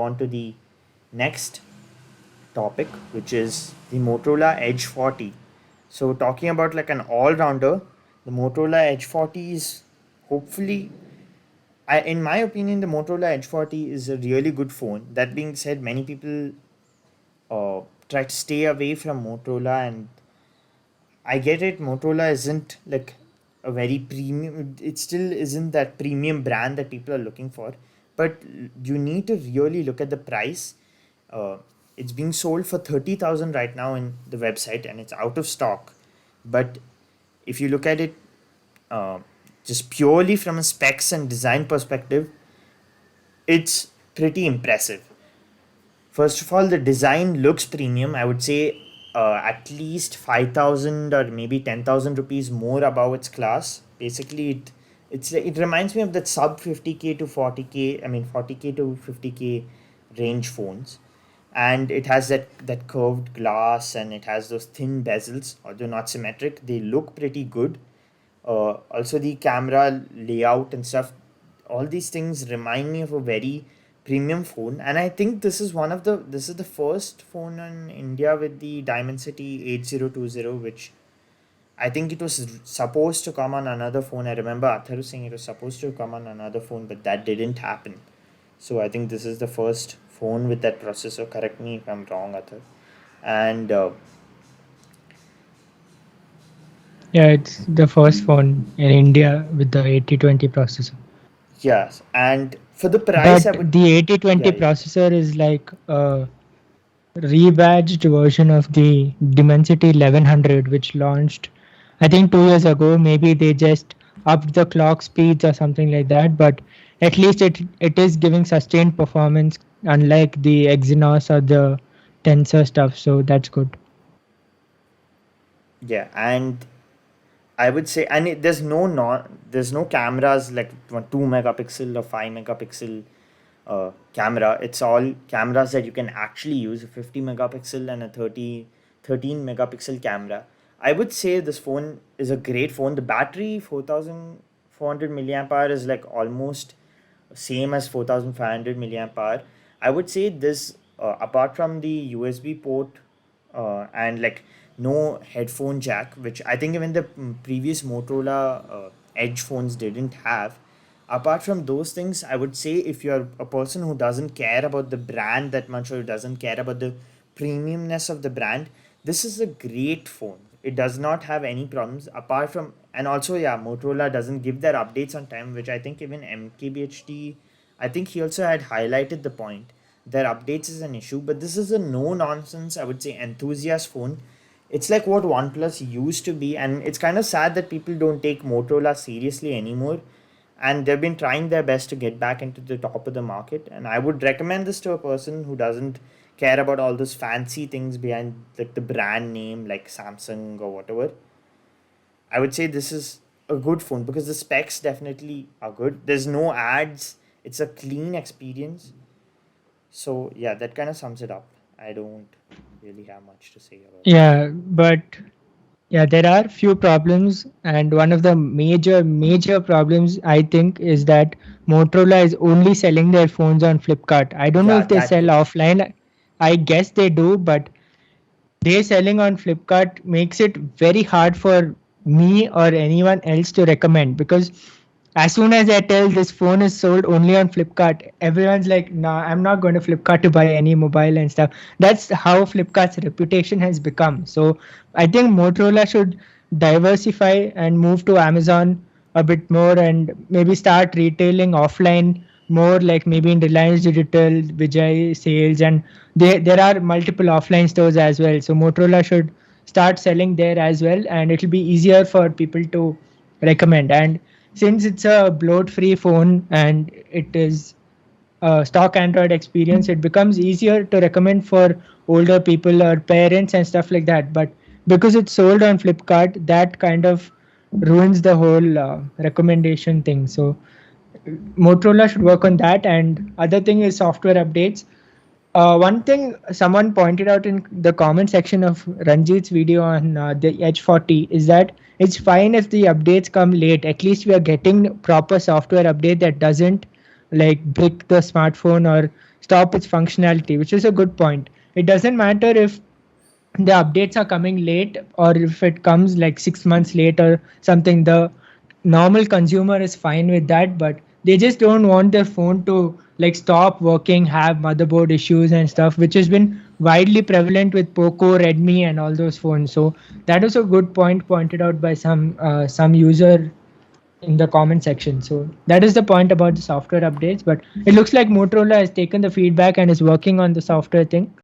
on to the next topic, which is the Motorola Edge 40. So, talking about like an all rounder, the Motorola Edge 40 is hopefully, in my opinion, the Motorola Edge 40 is a really good phone. That being said, many people try to stay away from Motorola, and I get it. Motorola isn't like a very premium. It still isn't that premium brand that people are looking for. But you need to really look at the price. Uh, it's being sold for 30,000 right now in the website, and it's out of stock. But if you look at it, uh, just purely from a specs and design perspective, it's pretty impressive. First of all, the design looks premium. I would say at least 5,000 or maybe 10,000 rupees more above its class. Basically, it reminds me of that sub 50k to 40k. I mean 40k to 50k range phones, and it has that curved glass, and it has those thin bezels, although not symmetric. They look pretty good. Also, the camera layout and stuff, all these things remind me of a very premium phone. And I think this is the first phone in India with the Dimensity 8020, which I think it was supposed to come on another phone. I remember Atharv saying it was supposed to come on another phone, but that didn't happen. So I think this is the first phone with that processor. Correct me if I'm wrong, Atharv. And Yeah, it's the first phone in India with the 8020 processor. yes, and for the price, I But would. the 8020 Yeah, yeah. processor is like a rebadged version of the Dimensity 1100, which launched, I think, 2 years ago. Maybe they just upped the clock speeds or something like that. But at least it is giving sustained performance, unlike the Exynos or the Tensor stuff. So that's good. Yeah, and I would say, and there's no cameras like 2 megapixel or 5 megapixel camera. It's all cameras that you can actually use, a 50 megapixel and a 13 megapixel camera. I would say this phone is a great phone. The battery 4,400 milliamp hour is like almost same as 4,500 milliamp hour. I would say this, apart from the USB port and like no headphone jack, which I think even the previous Motorola Edge phones didn't have. Apart from those things, I would say if you're a person who doesn't care about the brand that much or doesn't care about the premiumness of the brand, this is a great phone. It does not have any problems apart from, and also, yeah, Motorola doesn't give their updates on time, which I think even MKBHD, I think he also had highlighted the point. Their updates is an issue, but this is a no nonsense, I would say, enthusiast phone. It's like what OnePlus used to be, and it's kind of sad that people don't take Motorola seriously anymore. And they've been trying their best to get back into the top of the market. And I would recommend this to a person who doesn't care about all those fancy things behind like the brand name, like Samsung or whatever. I would say this is a good phone because the specs definitely are good. There's no ads. It's a clean experience. So yeah, that kind of sums it up. I don't really have much to say about this. Yeah, but yeah, there are few problems, and one of the major problems I think is that Motorola is only selling their phones on Flipkart. I don't know Yeah, if they that sell too. offline. I guess they do, but they selling on Flipkart makes it very hard for me or anyone else to recommend, because as soon as I tell this phone is sold only on Flipkart, everyone's like, nah, I'm not going to Flipkart to buy any mobile and stuff. That's how Flipkart's reputation has become. So I think Motorola should diversify and move to Amazon a bit more, and maybe start retailing offline more, like maybe in Reliance Digital, Vijay Sales, and there are multiple offline stores as well. So Motorola should start selling there as well, and it'll be easier for people to recommend. And since it's a bloat free phone and it is a stock Android experience, it becomes easier to recommend for older people or parents and stuff like that. But because it's sold on Flipkart, that kind of ruins the whole recommendation thing. So Motorola should work on that. And other thing is software updates. One thing someone pointed out in the comment section of Ranjit's video on the Edge 40 is that it's fine if the updates come late. At least we are getting proper software update that doesn't like brick the smartphone or stop its functionality, which is a good point. It doesn't matter if the updates are coming late or if it comes like 6 months late or something. The normal consumer is fine with that, but they just don't want their phone to like stop working, have motherboard issues and stuff, which has been widely prevalent with Poco, Redmi, and all those phones. So that was a good point pointed out by some user in the comment section. So that is the point about the software updates. But it looks like Motorola has taken the feedback and is working on the software thing.